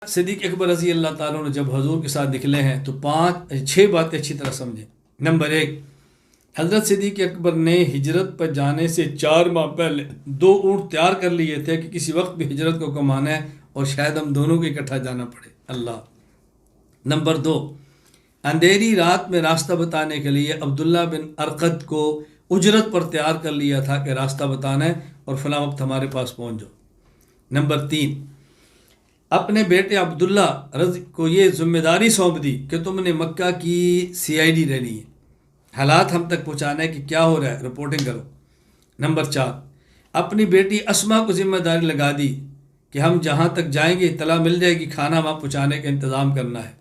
صدیق اکبر رضی اللہ تعالیٰ نے جب حضور کے ساتھ نکلے ہیں تو 6 باتیں اچھی طرح سمجھیں۔ نمبر 1، حضرت صدیق اکبر نے ہجرت پر جانے سے 4 ماہ پہلے 2 اونٹ تیار کر لیے تھے کہ کسی وقت بھی ہجرت کو کمانا ہے اور شاید ہم دونوں کو اکٹھا جانا پڑے اللہ۔ نمبر 2، اندھیری رات میں راستہ بتانے کے لیے عبداللہ بن ارقد کو اجرت پر تیار کر لیا تھا کہ راستہ بتانا ہے اور فلاں وقت ہمارے پاس پہنچ جاؤ۔ نمبر 3، اپنے بیٹے عبداللہ رضی کو یہ ذمہ داری سونپ دی کہ تم نے مکہ کی CID رہنی ہے، حالات ہم تک پہنچانا ہے کہ کیا ہو رہا ہے، رپورٹنگ کرو۔ نمبر 4، اپنی بیٹی اسما کو ذمہ داری لگا دی کہ ہم جہاں تک جائیں گے اطلاع مل جائے گی، کھانا وہاں پہنچانے کا انتظام کرنا ہے۔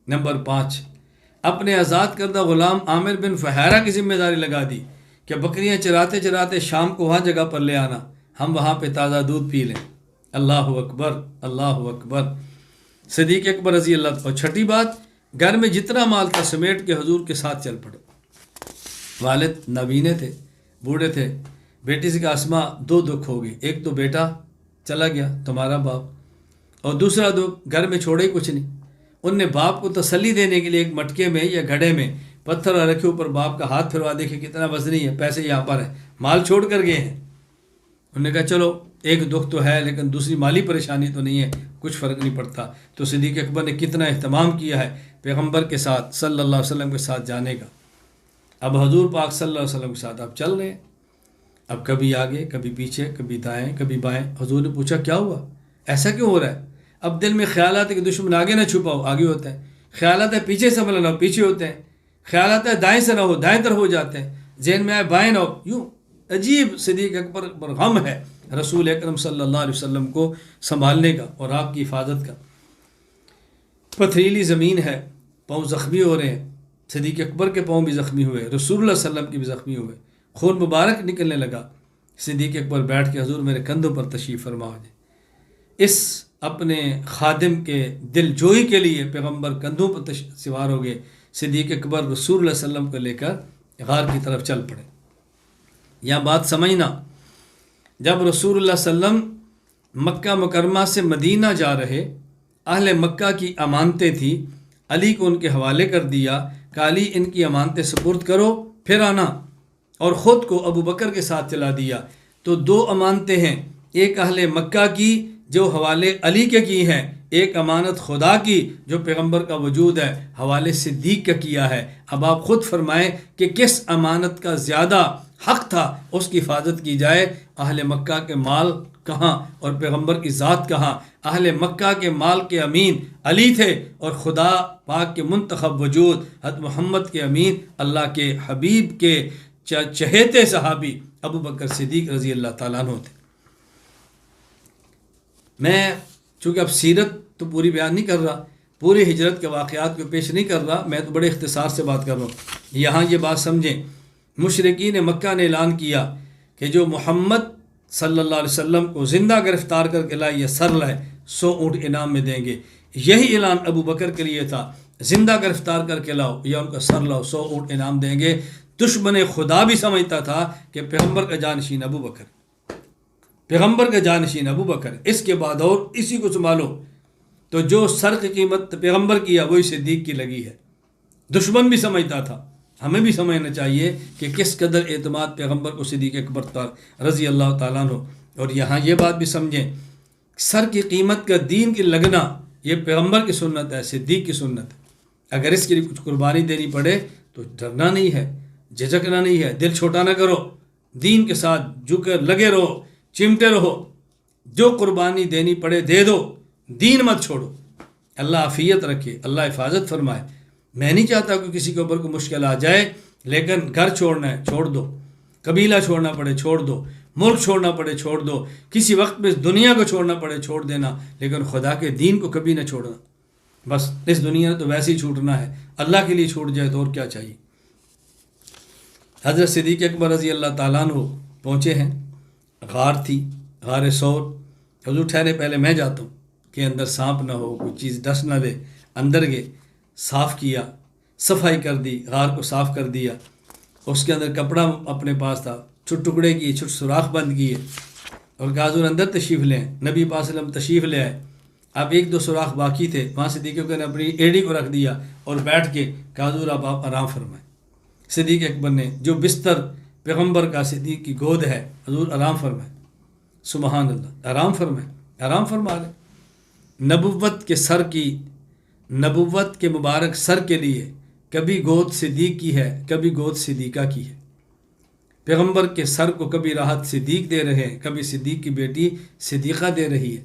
نمبر 5، اپنے آزاد کردہ غلام عامر بن فہیرہ کی ذمہ داری لگا دی کہ بکریاں چراتے چراتے شام کو وہاں جگہ پر لے آنا، ہم وہاں پہ تازہ دودھ پی لیں۔ اللہ اکبر، اللہ اکبر۔ صدیق اکبر رضی اللہ عنہ۔ اور چھٹی بات، گھر میں جتنا مال تھا سمیٹ کے حضور کے ساتھ چل پڑے۔ والد نابینے تھے، بوڑھے تھے، بیٹی سے کہا اسما 2 دکھ ہو گئے، ایک تو بیٹا چلا گیا تمہارا باپ، اور دوسرا دکھ گھر میں چھوڑے ہی کچھ نہیں۔ ان نے باپ کو تسلی دینے کے لیے ایک مٹکے میں یا گھڑے میں پتھر رکھے اوپر باپ کا ہاتھ پھروا دے کہ کتنا وزنی ہے، پیسے یہاں پر ہیں، مال چھوڑ کر گئے ہیں۔ انہوں نے کہا چلو ایک دکھ تو ہے لیکن دوسری مالی پریشانی تو نہیں ہے، کچھ فرق نہیں پڑتا۔ تو صدیق اکبر نے کتنا اہتمام کیا ہے پیغمبر کے ساتھ صلی اللہ علیہ وسلم کے ساتھ جانے کا۔ اب حضور پاک صلی اللہ علیہ وسلم کے ساتھ آپ چل رہے ہیں، اب کبھی آگے کبھی پیچھے، کبھی دائیں کبھی بائیں۔ حضور نے پوچھا کیا ہوا، ایسا کیوں ہو رہا ہے؟ اب دل میں خیالات ہے کہ دشمن آگے نہ چھپاؤ، آگے ہوتا ہے، خیالات ہے پیچھے سے حملہ نہ ہو، پیچھے ہوتے ہیں، خیالات ہے دائیں سے نہ ہو، دائیں طرف ہو جاتے ہیں، ذہن میں آئے بائیں نہ ہو، یوں عجیب صدیق اکبر پر غم ہے رسول اکرم صلی اللہ علیہ وسلم کو سنبھالنے کا اور آپ کی حفاظت کا۔ پتھریلی زمین ہے، پاؤں زخمی ہو رہے ہیں، صدیق اکبر کے پاؤں بھی زخمی ہوئے، رسول اللہ صلی اللہ علیہ وسلم کے بھی زخمی ہوئے، خون مبارک نکلنے لگا۔ صدیق اکبر بیٹھ کے حضور میرے کندھوں پر تشریف فرما دے۔ اس اپنے خادم کے دل جوئی کے لیے پیغمبر کندھوں پر سوار ہو گئے۔ صدیق اکبر رسول اللہ صلی اللہ علیہ وسلم کو لے کر غار کی طرف چل پڑے۔ یہاں بات سمجھنا، جب رسول اللہ صلی اللہ علیہ وسلم مکہ مکرمہ سے مدینہ جا رہے، اہل مکہ کی امانتیں تھیں، علی کو ان کے حوالے کر دیا کہ علی ان کی امانتیں سپرد کرو پھر آنا، اور خود کو ابو بکر کے ساتھ چلا دیا۔ تو 2 امانتیں ہیں، ایک اہل مکہ کی جو حوالے علی کے کی ہیں، ایک امانت خدا کی جو پیغمبر کا وجود ہے حوالے صدیق کا کیا ہے۔ اب آپ خود فرمائیں کہ کس امانت کا زیادہ حق تھا اس کی حفاظت کی جائے، اہل مکہ کے مال کہاں اور پیغمبر کی ذات کہاں؟ اہل مکہ کے مال کے امین علی تھے اور خدا پاک کے منتخب وجود حضرت محمد کے امین اللہ کے حبیب کے چہیتے صحابی ابو بکر صدیق رضی اللہ تعالیٰ عنہ تھے۔ میں چونکہ اب سیرت تو پوری بیان نہیں کر رہا، پوری ہجرت کے واقعات کو پیش نہیں کر رہا، میں تو بڑے اختصار سے بات کر رہا ہوں۔ یہاں یہ بات سمجھیں، مشرکین مکہ نے اعلان کیا کہ جو محمد صلی اللہ علیہ وسلم کو زندہ گرفتار کر کے لائے یا سر لائے 100 اونٹ انعام میں دیں گے۔ یہی اعلان ابو بکر کے لیے تھا، زندہ گرفتار کر کے لاؤ یا ان کا سر لاؤ 100 اونٹ انعام دیں گے۔ دشمن خدا بھی سمجھتا تھا کہ پیغمبر کا جانشین ابو بکر، پیغمبر کا جانشین ابو بکر، اس کے بعد اور اسی کو سنبھالو۔ تو جو سر کی قیمت پیغمبر کی ہے وہی صدیق کی لگی ہے۔ دشمن بھی سمجھتا تھا، ہمیں بھی سمجھنا چاہیے کہ کس قدر اعتماد پیغمبر کو صدیق اکبر رضی اللہ تعالیٰ عنہ۔ اور یہاں یہ بات بھی سمجھیں، سر کی قیمت کا دین کی لگنا یہ پیغمبر کی سنت ہے، صدیق کی سنت ہے۔ اگر اس کے لیے کچھ قربانی دینی پڑے تو ڈرنا نہیں ہے، جھجکنا نہیں ہے، دل چھوٹا نہ کرو، دین کے ساتھ جھک لگے رہو، چمٹے رہو، جو قربانی دینی پڑے دے دو، دین مت چھوڑو۔ اللہ عافیت رکھے، اللہ حفاظت فرمائے۔ میں نہیں چاہتا کہ کسی کے اوپر کوئی مشکل آ جائے، لیکن گھر چھوڑنا ہے چھوڑ دو، قبیلہ چھوڑنا پڑے چھوڑ دو، ملک چھوڑنا پڑے چھوڑ دو، کسی وقت میں اس دنیا کو چھوڑنا پڑے چھوڑ دینا، لیکن خدا کے دین کو کبھی نہ چھوڑنا۔ بس اس دنیا نے تو ویسے ہی چھوٹنا ہے، اللہ کے لیے چھوٹ جائے تو اور کیا چاہیے۔ حضرت صدیق اکبر رضی اللہ تعالیٰ عنہ پہنچے ہیں، غار تھی، غار ثور۔ حضور ٹھہرے پہلے میں جاتا ہوں کہ اندر سانپ نہ ہو، کوئی چیز ڈس نہ دے۔ اندر گئے، صاف کیا، صفائی کر دی، غار کو صاف کر دیا، اس کے اندر کپڑا اپنے پاس تھا، چھوٹ ٹکڑے کیے، چھوٹ سوراخ بند کیے اور کہا حضور اندر تشریف لیں۔ نبی پاک صلی اللہ علیہ وسلم تشریف لے آئے، اب ایک دو سوراخ باقی تھے، وہاں صدیق اکبر نے اپنی ایڑی کو رکھ دیا اور بیٹھ کے کہا حضور آپ آرام فرمائیں۔ صدیق اکبر نے جو بستر پیغمبر کا صدیق کی گود ہے، حضور آرام فرمائیں۔ سبحان اللہ، آرام فرمائیں، آرام فرما لیں۔ نبوت کے مبارک سر کے لیے کبھی گود صدیق کی ہے، کبھی گود صدیقہ کی ہے۔ پیغمبر کے سر کو کبھی راحت صدیق دے رہے ہیں، کبھی صدیق کی بیٹی صدیقہ دے رہی ہے۔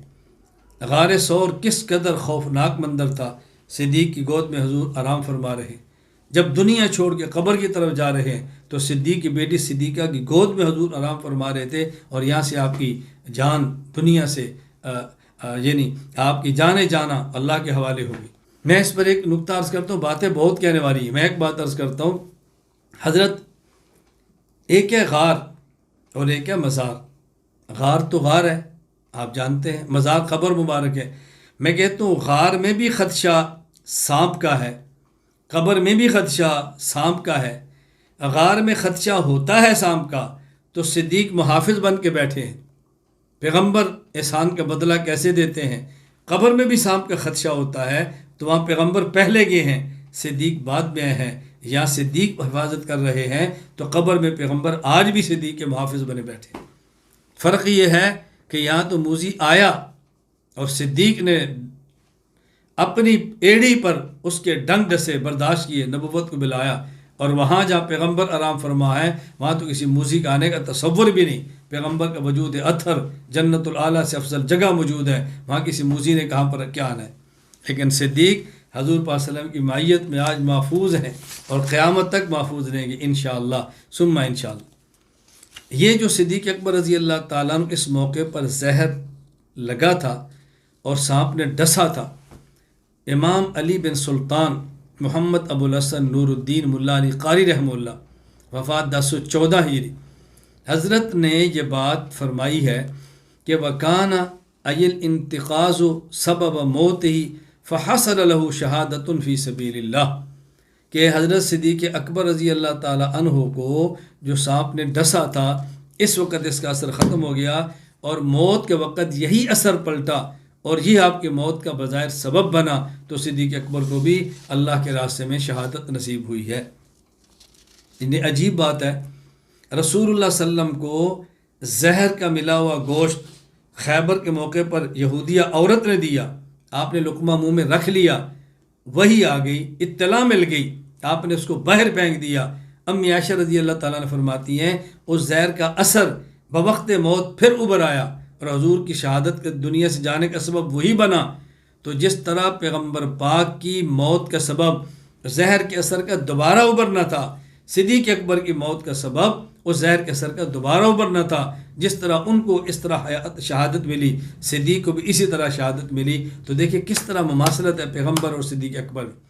غار ثور کس قدر خوفناک منظر تھا، صدیق کی گود میں حضور آرام فرما رہے ہیں۔ جب دنیا چھوڑ کے قبر کی طرف جا رہے ہیں تو صدیق کی بیٹی صدیقہ کی گود میں حضور آرام فرما رہے تھے، اور یہاں سے آپ کی جان دنیا سے یعنی آپ کی جانے جانا اللہ کے حوالے ہوگی۔ میں اس پر ایک نقطہ عرض کرتا ہوں، باتیں بہت کہنے والی ہیں، میں ایک بات عرض کرتا ہوں۔ حضرت ایک ہے غار اور ایک ہے مزار۔ غار تو غار ہے، آپ جانتے ہیں، مزار قبر مبارک ہے۔ میں کہتا ہوں غار میں بھی خدشہ سانپ کا ہے، قبر میں بھی خدشہ سانپ کا ہے۔ غار میں خدشہ ہوتا ہے سانپ کا تو صدیق محافظ بن کے بیٹھے ہیں۔ پیغمبر احسان کا بدلہ کیسے دیتے ہیں؟ قبر میں بھی سانپ کا خدشہ ہوتا ہے تو وہاں پیغمبر پہلے گئے ہیں، صدیق بعد میں آئے ہیں۔ یا صدیق حفاظت کر رہے ہیں تو قبر میں پیغمبر آج بھی صدیق کے محافظ بنے بیٹھے ہیں۔ فرق یہ ہے کہ یہاں تو موذی آیا اور صدیق نے اپنی ایڑی پر اس کے ڈنگ ڈسے برداشت کیے، نبوت کو بلایا، اور وہاں جہاں پیغمبر آرام فرما ہے وہاں تو کسی موذی کا آنے کا تصور بھی نہیں۔ پیغمبر کا وجود اطہر جنت الاعلیٰ سے افضل جگہ موجود ہے، وہاں کسی موذی نے کہاں پر کیا آنا ہے۔ لیکن صدیق حضور پاک صلی اللہ علیہ وسلم کی معیت میں آج محفوظ ہیں اور قیامت تک محفوظ رہیں گے انشاءاللہ ثم انشاءاللہ۔ یہ جو صدیق اکبر رضی اللہ تعالیٰ عنہ اس موقع پر زہر لگا تھا اور سانپ نے ڈسا تھا، امام علی بن سلطان محمد ابو الحسن نور الدین ملا علی قاری رحمہ اللہ، وفات 1014 ہجری، حضرت نے یہ بات فرمائی ہے کہ وَكَانَ أَيِ الْإِنْتِقَاذُ سَبَبَ مَوْتِهِ فَحَصَلَ لَهُ شَهَادَةٌ فِي سَبِيلِ اللَّهِ، کہ حضرت صدیق اکبر رضی اللہ تعالی عنہ کو جو سانپ نے ڈسا تھا اس وقت اس کا اثر ختم ہو گیا، اور موت کے وقت یہی اثر پلٹا اور یہ آپ کے موت کا بظاہر سبب بنا، تو صدیق اکبر کو بھی اللہ کے راستے میں شہادت نصیب ہوئی ہے۔ اتنی عجیب بات ہے، رسول اللہ صلی اللہ علیہ وسلم کو زہر کا ملا ہوا گوشت خیبر کے موقع پر یہودیہ عورت نے دیا، آپ نے لقمہ منہ میں رکھ لیا، وہی آ گئی، اطلاع مل گئی، آپ نے اس کو باہر پھینک دیا۔ امی عائشہ رضی اللہ تعالیٰ نے فرماتی ہیں اس زہر کا اثر بوقت موت پھر ابھر آیا اور حضور کی شہادت کے دنیا سے جانے کا سبب وہی بنا۔ تو جس طرح پیغمبر پاک کی موت کا سبب زہر کے اثر کا دوبارہ ابھرنا تھا، صدیق اکبر کی موت کا سبب اس زہر کے اثر کا دوبارہ ابھرنا تھا۔ جس طرح ان کو اس طرح شہادت ملی، صدیق کو بھی اسی طرح شہادت ملی۔ تو دیکھیں کس طرح مماثلت ہے پیغمبر اور صدیق اکبر میں۔